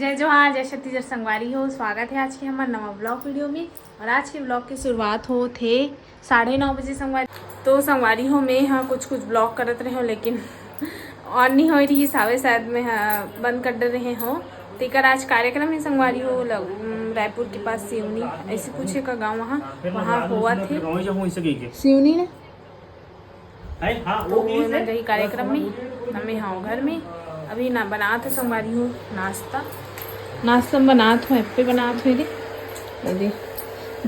जय जोहार, जय छत्तीसगढ़ संगवारी हो। स्वागत है आज के हमारे नवा ब्लॉग वीडियो में। और आज के ब्लॉग की शुरुआत हो थे 9:30 बजे संगवारी। तो संगवारी हो में हाँ कुछ ब्लॉग करते रहे हो, लेकिन और नहीं हो रही सावे शायद में हाँ बंद कर रहे हो। तेकर आज कार्यक्रम है संगवारी हो रायपुर के पास सिवनी ऐसे कुछ का गाँव वहाँ हुआ थे सिवनी ने तो रही कार्यक्रम में हमें हाँ घर में अभी ना बनात है संगवारी हो नाश्ता बनात हो एप्पे बनात हो दे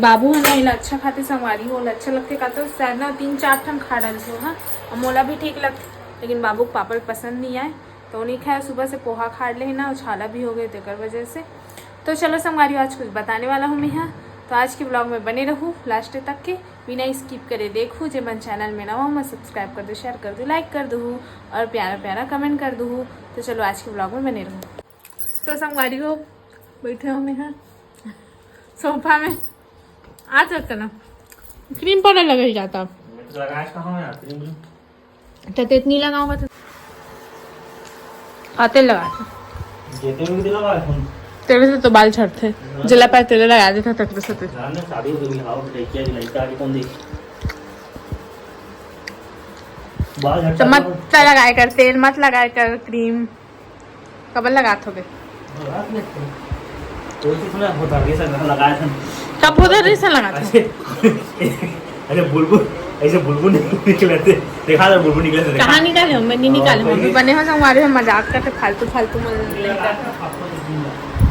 बाबू है ना अच्छा खाते संगवारी हो अच्छा लगते का तो शायद ना 3-4 ठन खा डाल हो हाँ और मोला भी ठीक लगते, लेकिन बाबू को पापड़ पसंद नहीं आए तो नहीं खाया। सुबह से पोहा खा ले ना और छाला भी हो गए तेकर वजह से। तो चलो संगवारी आज कुछ बताने वाला हूँ मैं यहाँ, तो आज के ब्लॉग में बने रहूँ लास्ट तक के बिना स्किप करे देखूँ। जब मन चैनल में नवा मैं सब्सक्राइब कर दो, शेयर कर दो, लाइक कर दूँ और प्यारा कमेंट कर दूँ। तो चलो आज के ब्लॉग में बने रहूँ। तो संगवारी को बैठे हो मैं यहाँ सोफा में आ सकता ना क्रीम पाउडर लगा ही जाता तो इतनी लगाऊंगा तो तेल लगा तेरे से तो बाल छड़ते जला पाए तेल लगा देता तक से तो मत लगाए कर तेल, मत लगाए कर क्रीम, कब लगा थोगे कब उधर ऐसा लगा था। अरे बुलबुल ऐसे बुलबुल निकले थे, देखा था बुलबुल निकले थे। कहाँ निकाले मैं नहीं निकाले, मम्मी बने हो हमारे मजाक करते फालतू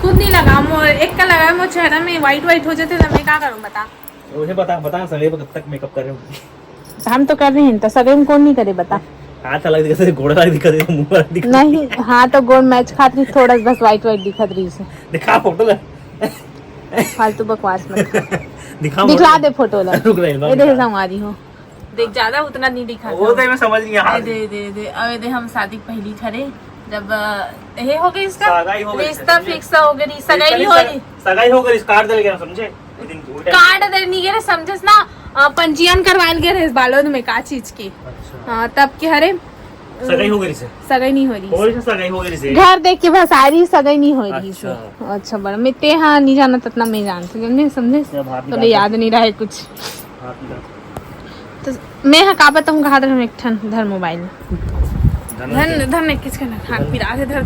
खुद नहीं लगा एक का लगा वो चेहरा में वाइट हो जाते तो मैं क्या करूँ बता। मुझे बता सगे कब तक मेकअप कर रहे हो। हम तो कर रहे हैं तो सगे में कौन नहीं करे बता। हाथ अलग दिखा रही, गोड़ अलग दिखा रही, मुंह अलग दिखा नहीं हाँ तो गोड़ मैच खाती थोड़ा बस वाइट दिखा रही से। दिखा फोटो ला फालतू बकवास मत दिखा दे फोटो ला ये देख संगवारी हो देख ज्यादा उतना नहीं दिखा वो तो मैं समझ गया। दे अबे हम शादी पहली खड़े जब ये हो गई इसका रिश्ता फिक्स हो गई सगाई हो गई कार्ड दे गया समझे कार्ड दे नहीं गया समझस ना पंजीयन करवाएल गए इस बालोद में का चीज की हाँ तब के हरे सगाई हो गई से सगाई नहीं हो रही सगाई हो गई से घर देख के बस सारी सगाई नहीं हो रही से। अच्छा बड़ा मिट्टे हाँ नहीं जाना ततना मैं जानती समझे तो याद नहीं रहा है कुछ। तो मैं हाँ का बताऊँ कहा था एक ठन धर मोबाइल धन ने किसका हाथ पिरा से धर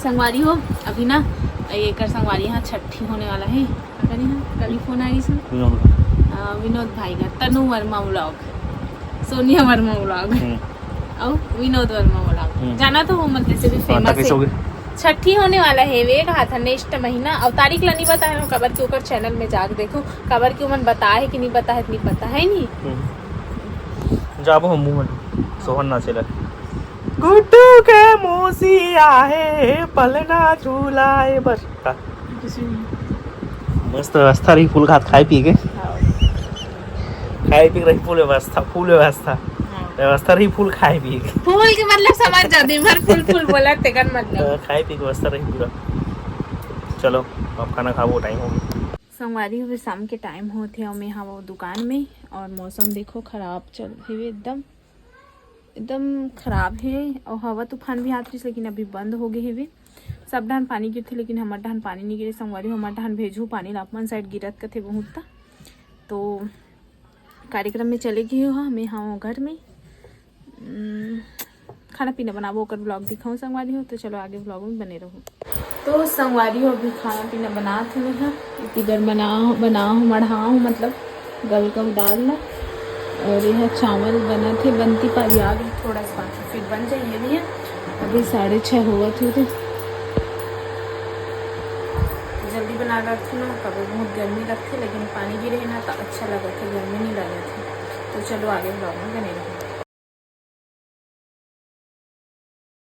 संगवारी हो अभी ना ये कर संगवारी यहाँ छठी होने वाला है कल ही फोन आ रही विनोद भाई का तनु वर्मा व्लॉग, सोनिया वर्मा व्लॉग और विनोद वर्मा व्लॉग जाना तो वो मतलब से भी फेमस है। छठी होने वाला है वे कहा था नेक्स्ट महीना और तारीख ला नहीं बता है कबर के ऊपर चैनल में जाकर देखो कबर के उमन बता है कि नहीं बता है इतनी पता है नहीं जाबो हम मुंह में सोहन ना चला गुड्डू के मोसी आहे पलना झूलाए बस का मस्त व्यवस्था रही फूल खात खाए पी के खाए पी रही फूल व्यवस्था रही फूल खाए पी के फूल के मतलब समझ जा दिन भर फूल बोला तेगन मतलब खाए पी के व्यवस्था रही पूरा। चलो अब खाना खाओ टाइम हो गया संगवारी हो शाम के टाइम होते हम यहाँ वो दुकान में और मौसम देखो खराब चल रही एकदम खराब है और हवा तूफान भी आती लेकिन अभी बंद हो गए है सब डान पानी गिरते लेकिन हमारे डान पानी नहीं गिरे संगवारी हमारे डान भेजू पानी लापमन साइड गिरत का थे बहुत तो कार्यक्रम में चले गए हो हमें हाँ घर में खाना पीना बनाबो कर ब्लॉग दिखाऊँ संगवारी हो। तो चलो आगे ब्लॉग में बने रहो। तो संगवारी हो अभी खाना पीना बना थे मैं हाँ इधर बनाओ मढ़ाऊँ मतलब गल का डालना और यह चावल बना थे बनती पारी आ गई थोड़ा सा फिर बन जाइए नहीं है अभी 6:30 हुआ थे तो जल्दी बना रखी ना कभी बहुत गर्मी लगती लेकिन पानी गिरे ना तो अच्छा लगा था गर्मी नहीं लगा था। तो चलो आगे ब्लॉग में बने रहो।